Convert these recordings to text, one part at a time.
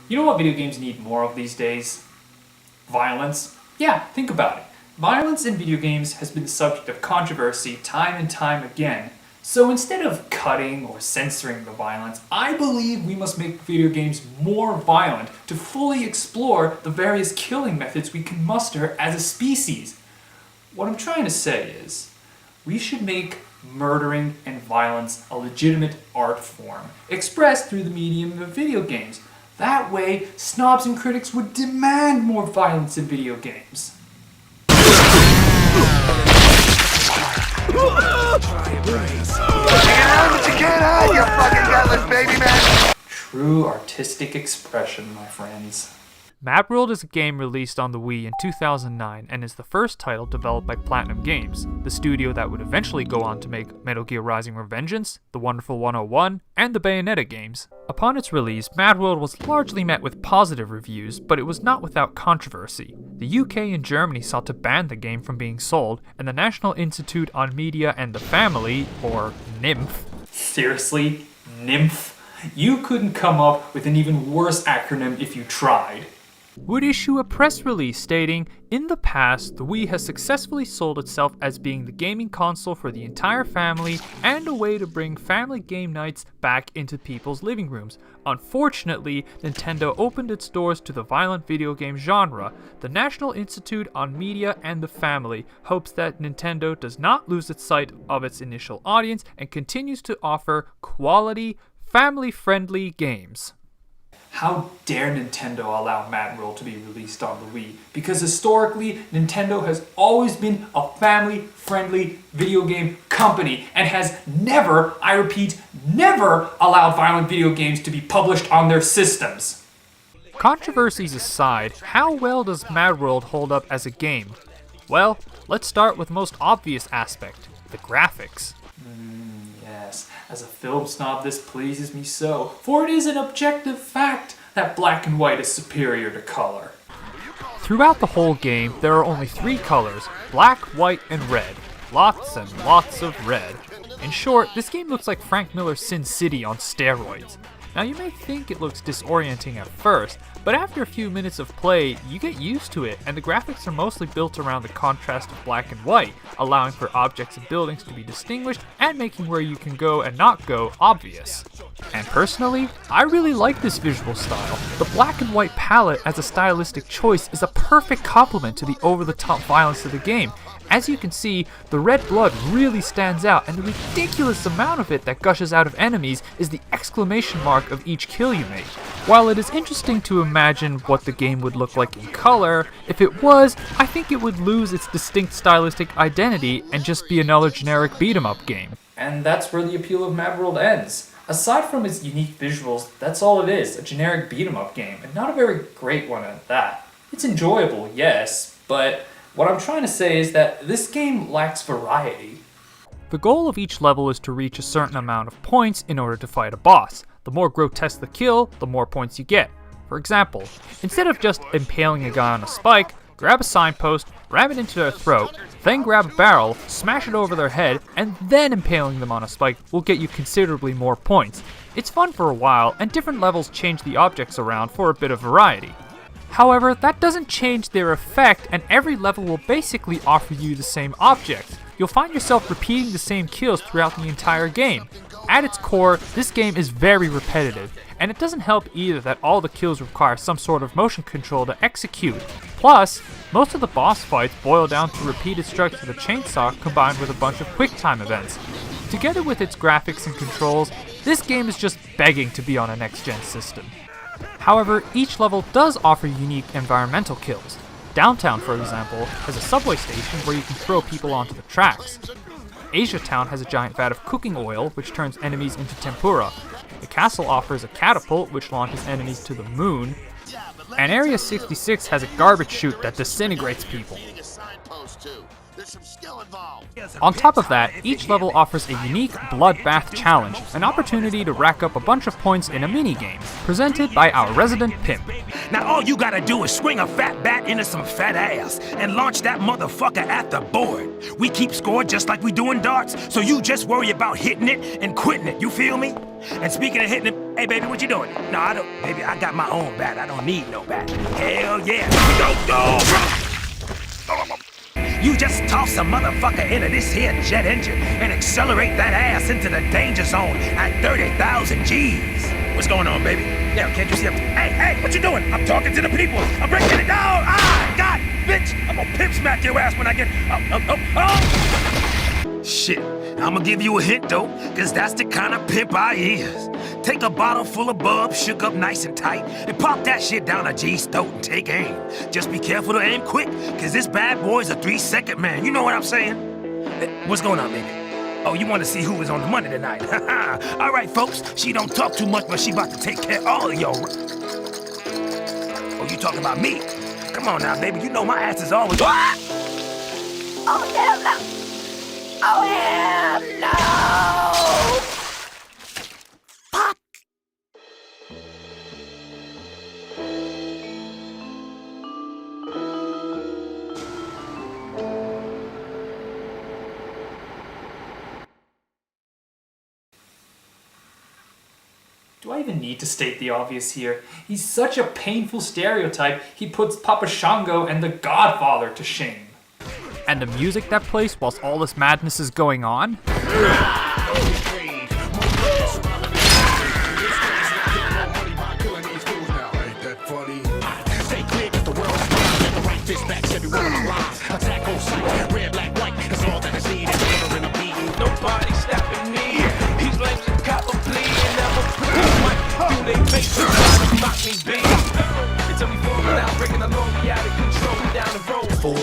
You know what video games need more of these days? Violence. Yeah, think about it. Violence in video games has been the subject of controversy time and time again. So instead of cutting or censoring the violence, I believe we must make video games more violent to fully explore the various killing methods we can muster as a species. What I'm trying to say is, we should make murdering and violence a legitimate art form, expressed through the medium of video games. That way, snobs and critics would demand more violence in video games. True artistic expression, my friends. MadWorld is a game released on the Wii in 2009 and is the first title developed by Platinum Games, the studio that would eventually go on to make Metal Gear Rising Revengeance, The Wonderful 101, and the Bayonetta games. Upon its release, MadWorld was largely met with positive reviews, but it was not without controversy. The UK and Germany sought to ban the game from being sold, and the National Institute on Media and the Family, or NIMF. Seriously? NIMF? You couldn't come up with an even worse acronym if you tried. Would issue a press release stating, "In the past, the Wii has successfully sold itself as being the gaming console for the entire family and a way to bring family game nights back into people's living rooms. Unfortunately, Nintendo opened its doors to the violent video game genre. The National Institute on Media and the Family hopes that Nintendo does not lose its sight of its initial audience and continues to offer quality, family-friendly games." How dare Nintendo allow MadWorld to be released on the Wii? Because historically, Nintendo has always been a family-friendly video game company and has never, I repeat, never allowed violent video games to be published on their systems. Controversies aside, how well does MadWorld hold up as a game? Well, let's start with the most obvious aspect, the graphics. Yes, as a film snob, this pleases me so, for it is an objective fact that black and white is superior to color. Throughout the whole game, there are only 3 colors, black, white, and red. Lots and lots of red. In short, this game looks like Frank Miller's Sin City on steroids. Now you may think it looks disorienting at first, but after a few minutes of play, you get used to it, and the graphics are mostly built around the contrast of black and white, allowing for objects and buildings to be distinguished and making where you can go and not go obvious. And personally, I really like this visual style. The black and white palette as a stylistic choice is a perfect complement to the over-the-top violence of the game. As you can see, the red blood really stands out, and the ridiculous amount of it that gushes out of enemies is the exclamation mark of each kill you make. While it is interesting to imagine what the game would look like in color, if it was, I think it would lose its distinct stylistic identity and just be another generic beat-em-up game. And that's where the appeal of MadWorld ends. Aside from its unique visuals, that's all it is, a generic beat-em-up game, and not a very great one at that. It's enjoyable, yes, but what I'm trying to say is that this game lacks variety. The goal of each level is to reach a certain amount of points in order to fight a boss. The more grotesque the kill, the more points you get. For example, instead of just impaling a guy on a spike, grab a signpost, ram it into their throat, then grab a barrel, smash it over their head, and then impaling them on a spike will get you considerably more points. It's fun for a while, and different levels change the objects around for a bit of variety. However, that doesn't change their effect, and every level will basically offer you the same object. You'll find yourself repeating the same kills throughout the entire game. At its core, this game is very repetitive, and it doesn't help either that all the kills require some sort of motion control to execute. Plus, most of the boss fights boil down to repeated strikes with a chainsaw combined with a bunch of quick-time events. Together with its graphics and controls, this game is just begging to be on a next-gen system. However, each level does offer unique environmental kills. Downtown, for example, has a subway station where you can throw people onto the tracks. Asia Town has a giant vat of cooking oil which turns enemies into tempura. The castle offers a catapult which launches enemies to the moon. And Area 66 has a garbage chute that disintegrates people. On top of that, each level offers a unique bloodbath challenge, an opportunity to rack up a bunch of points in a minigame, presented by our resident pimp. Now all you gotta do is swing a fat bat into some fat ass and launch that motherfucker at the board. We keep score just like we do in darts, so you just worry about hitting it and quitting it, you feel me? And speaking of hitting it, Hey, baby, what you doing? No, I don't. Baby, I got my own bat. I don't need no bat. Hell yeah. You just toss a motherfucker into this here jet engine and accelerate that ass into the danger zone at 30,000 G's. What's going on, baby? Yeah, can't you see? Hey, what you doing? I'm talking to the people. I'm breaking it down. Ah, God, bitch. I'm gonna pimp smack your ass when I get... Shit. I'ma give you a hint, though, cause that's the kind of pimp I is. Take a bottle full of bub, shook up nice and tight, and pop that shit down a G's throat and take aim. Just be careful to aim quick, cause this bad boy's a 3-second man. You know what I'm saying? What's going on, baby? Oh, you want to see who was on the money tonight? All right, folks, she don't talk too much, but she about to take care of all of y'all. Oh, you talking about me? Come on now, baby, you know my ass is always... What? Oh, hell no! Oh, hell no! Fuck! Do I even need to state the obvious here? He's such a painful stereotype, he puts Papa Shango and The Godfather to shame. And the music that plays whilst all this madness is going on?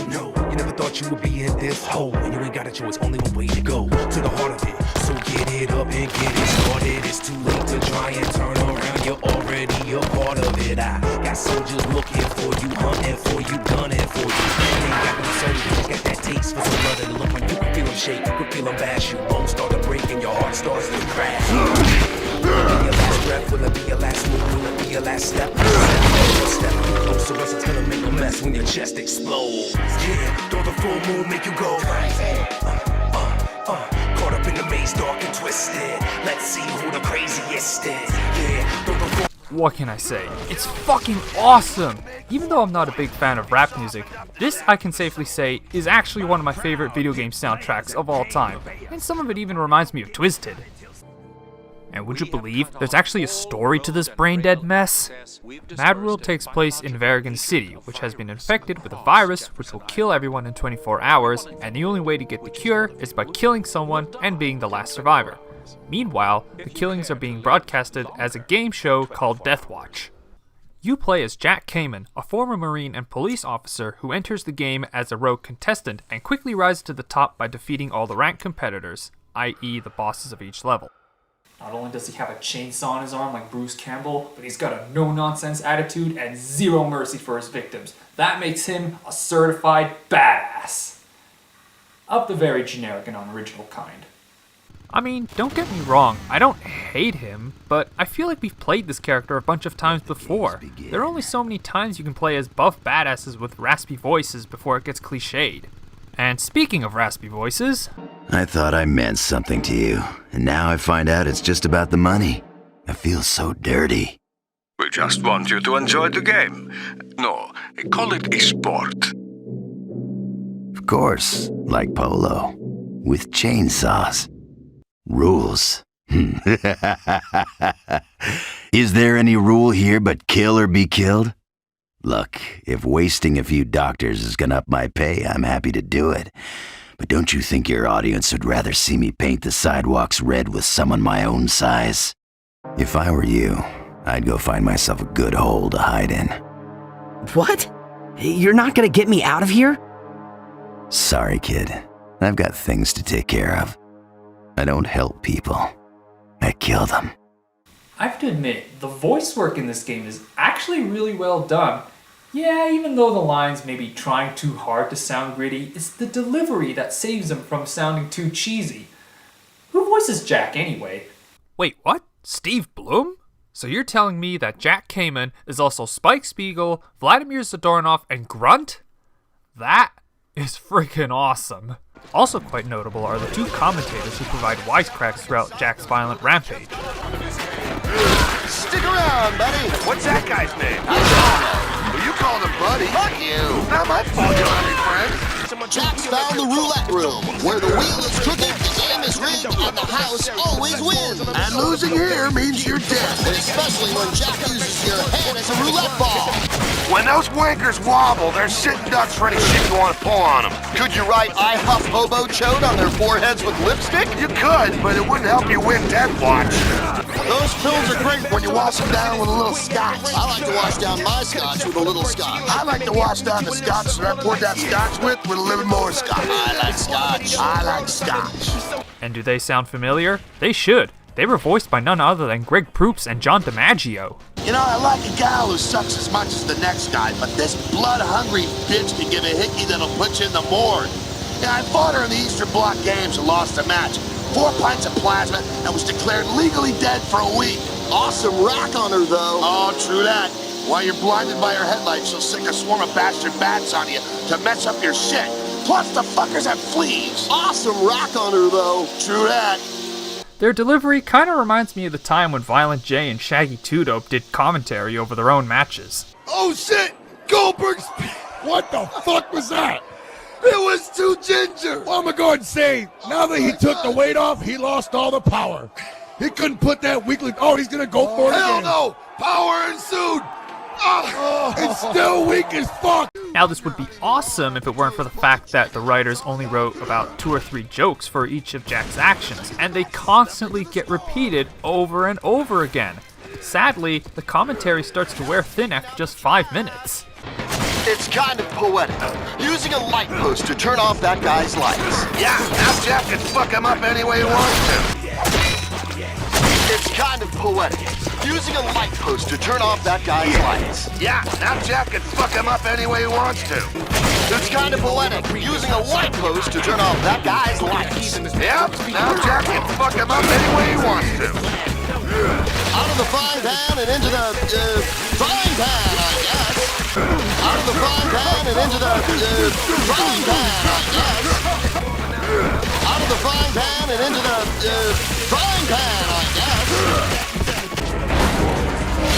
No, you never thought you would be in this hole, and you ain't got a choice, only one way to go, to the heart of it. So get it up and get it started. It's too late to try and turn around, you're already a part of it. I got soldiers looking for you, hunting for you, gunning for you. They got them soldiers, got that taste for some blood and look when you can feel them shake, you can feel them bash, your bones start to break and your heart starts to crash. Will it be your last breath? Will it be your last move? Will it be your last step? Step too close to us, it's gonna make a mess when your chest explodes. Yeah, throw the full moon, make you go crazy. Caught up in the maze, dark and twisted. Let's see who the craziest is. Yeah, throw the full... What can I say? It's fucking awesome! Even though I'm not a big fan of rap music, this, I can safely say, is actually one of my favorite video game soundtracks of all time, and some of it even reminds me of Twisted. And would you believe there's actually a story to this brain-dead mess? MadWorld takes place in Varrigan City, which has been infected with a virus which will kill everyone in 24 hours, and the only way to get the cure is by killing someone and being the last survivor. Meanwhile, the killings are being broadcasted as a game show called Death Watch. You play as Jack Kamen, a former Marine and police officer who enters the game as a rogue contestant and quickly rises to the top by defeating all the ranked competitors, i.e. the bosses of each level. Not only does he have a chainsaw on his arm like Bruce Campbell, but he's got a no-nonsense attitude and zero mercy for his victims. That makes him a certified badass. Of the very generic and unoriginal kind. I mean, don't get me wrong, I don't hate him, but I feel like we've played this character a bunch of times before. There are only so many times you can play as buff badasses with raspy voices before it gets cliched. And speaking of raspy voices... I thought I meant something to you, and now I find out it's just about the money. I feel so dirty. We just want you to enjoy the game. No, call it a sport. Of course, like polo, with chainsaws. Rules. Is there any rule here but kill or be killed? Look, if wasting a few doctors is gonna up my pay, I'm happy to do it. But don't you think your audience would rather see me paint the sidewalks red with someone my own size? If I were you, I'd go find myself a good hole to hide in. What? You're not gonna get me out of here? Sorry, kid. I've got things to take care of. I don't help people. I kill them. I have to admit, the voice work in this game is actually really well done. Yeah, even though the lines may be trying too hard to sound gritty, it's the delivery that saves them from sounding too cheesy. Who voices Jack anyway? Wait, what? Steve Blum? So you're telling me that Jack Kamen is also Spike Spiegel, Vladimir Zadornov, and Grunt? That is freaking awesome. Also quite notable are the two commentators who provide wisecracks throughout Jack's violent rampage. Stick around, buddy. What's that guy's name? I don't know. Well, you called him buddy. Fuck you. Not my fault you don't have any friends. Jack's found the roulette room, where the wheel is crooked, the game is rigged, and the house always wins. And losing here means you're dead. And especially when Jack uses your head as a roulette ball. When those wankers wobble, they're sitting ducks for any shit you want to pull on them. Could you write I huff hobo chode on their foreheads with lipstick? You could, but it wouldn't help you win Death Watch. Those pills are great When you wash them down with a little scotch. I like to wash down my scotch with a little scotch. I like to wash down the scotch that I poured that scotch with a little more scotch. I like scotch. I like scotch. And do they sound familiar? They should. They were voiced by none other than Greg Proops and John DiMaggio. You know, I like a gal who sucks as much as the next guy, but this blood-hungry bitch can give a hickey that'll put you in the morgue. Yeah, I fought her in the Eastern Bloc Games and lost a match. 4 pints of plasma and was declared legally dead for a week. Awesome rack on her, though. Oh, true that. While you're blinded by her headlights, she'll sick a swarm of bastard bats on you to mess up your shit. Plus, the fuckers have fleas. Awesome rack on her, though. True that. Their delivery kind of reminds me of the time when Violent J and Shaggy 2-Dope did commentary over their own matches. Oh, shit! Goldberg's... What the fuck was that? It was too ginger! Well, I'm gonna go ahead and say, now that he took the weight off, he lost all the power. He couldn't put that weekly... Oh, he's gonna go for it Hell again. no! Power ensued! It's still weak as fuck. Now this would be awesome if it weren't for the fact that the writers only wrote about 2 or 3 jokes for each of Jack's actions, and they constantly get repeated over and over again. Sadly, the commentary starts to wear thin after just 5 minutes. It's kind of poetic. Using a light post to turn off that guy's lights. Yeah, now Jack can fuck him up any way he wants to. It's kind of poetic. Using a light post to turn off that guy's lights. Yeah, now Jack can fuck him up any way he wants to. It's kind of poetic. Using a light post to turn off that guy's lights. Yep, now Jack can fuck him up any way he wants to. Out of the frying pan and into the frying pan, I guess. Out of the frying pan and into the frying pan, I guess. Out of the frying pan and into the frying pan, I guess.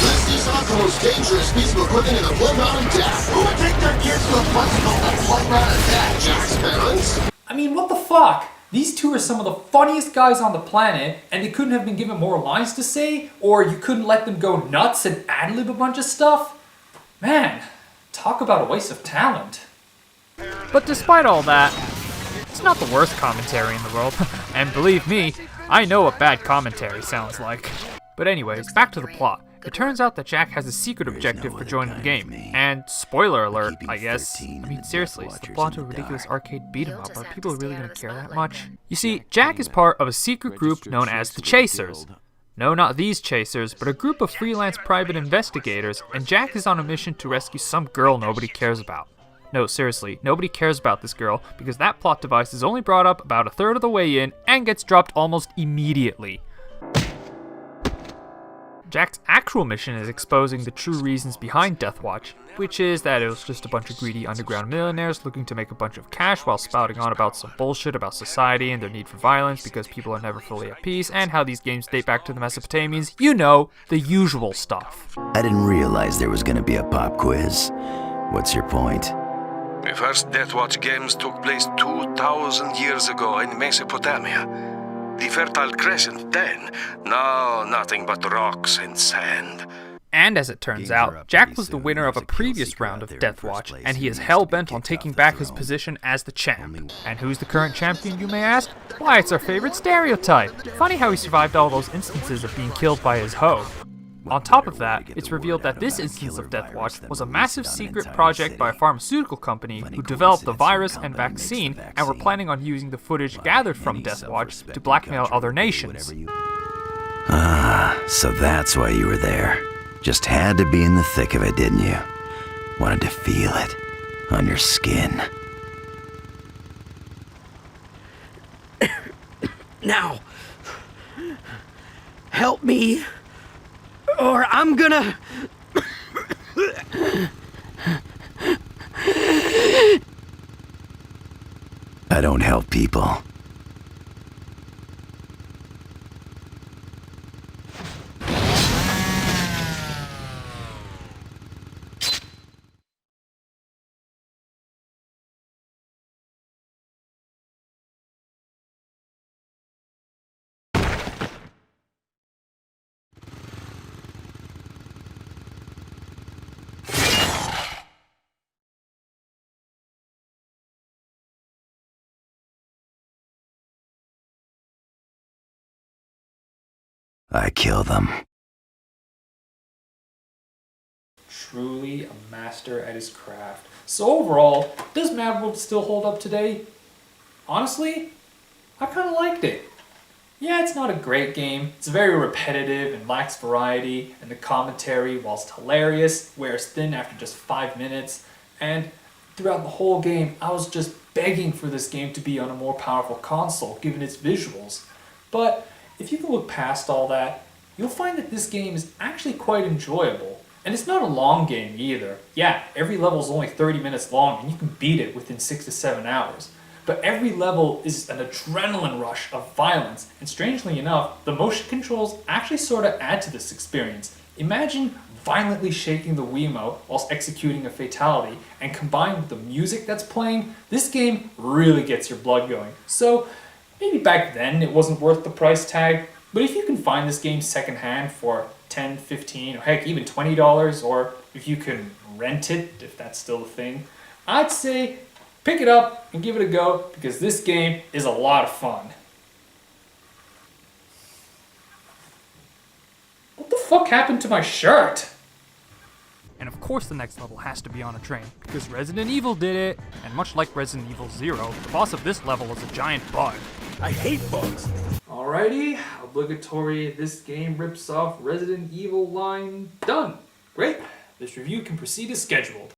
This Nissan's the most dangerous piece of equipment in the playground of death. Who would take their kids to a bicycle and playground of death, Jack's parents? I mean, what the fuck? These two are some of the funniest guys on the planet, and they couldn't have been given more lines to say, or you couldn't let them go nuts and ad-lib a bunch of stuff? Man, talk about a waste of talent. But despite all that, it's not the worst commentary in the world, and believe me, I know what bad commentary sounds like. But anyways, back to the plot. It turns out that Jack has a secret objective for joining the game, and spoiler alert, I guess. I mean, seriously, it's the plot of a ridiculous arcade beat-em-up. Are people really gonna care that much? You see, Jack is part of a secret group known as the Chasers. No, not these Chasers, but a group of freelance private investigators, and Jack is on a mission to rescue some girl nobody cares about. No, seriously, nobody cares about this girl, because that plot device is only brought up about a third of the way in, and gets dropped almost immediately. Jack's actual mission is exposing the true reasons behind Deathwatch, which is that it was just a bunch of greedy underground millionaires looking to make a bunch of cash while spouting on about some bullshit about society and their need for violence because people are never fully at peace, and how these games date back to the Mesopotamians. You know, the usual stuff. I didn't realize there was gonna be a pop quiz. What's your point? The first Deathwatch games took place 2,000 years ago in Mesopotamia. The Fertile Crescent then, now nothing but rocks and sand. And as it turns out, Jack was the winner of a previous round of Deathwatch, and he is hell-bent on taking back his position as the champ. And who's the current champion, you may ask? Why, it's our favorite stereotype. Funny how he survived all those instances of being killed by his hoe. On top of that, it's revealed that this instance of Deathwatch was a massive secret project by a pharmaceutical company who developed the virus and vaccine and were planning on using the footage gathered from Deathwatch to blackmail other nations. Ah, so that's why you were there. Just had to be in the thick of it, didn't you? Wanted to feel it on your skin. Now, help me, or I'm gonna... I don't help people. I kill them. Truly a master at his craft. So overall, does MadWorld still hold up today? Honestly, I kind of liked it. Yeah, it's not a great game. It's very repetitive and lacks variety, and the commentary, whilst hilarious, wears thin after just 5 minutes. And throughout the whole game, I was just begging for this game to be on a more powerful console, given its visuals. But if you can look past all that, you'll find that this game is actually quite enjoyable. And it's not a long game either. Yeah, every level is only 30 minutes long, and you can beat it within 6 to 7 hours. But every level is an adrenaline rush of violence, and strangely enough, the motion controls actually sort of add to this experience. Imagine violently shaking the Wiimote whilst executing a fatality, and combined with the music that's playing, this game really gets your blood going. So maybe back then it wasn't worth the price tag, but if you can find this game secondhand for $10, $15, or heck, even $20, or if you can rent it, if that's still a thing, I'd say pick it up and give it a go, because this game is a lot of fun. What the fuck happened to my shirt? And of course the next level has to be on a train, because Resident Evil did it, and much like Resident Evil 0, the boss of this level is a giant bug. I hate bugs. Alrighty, obligatory, this game rips off Resident Evil line, done. Great, this review can proceed as scheduled.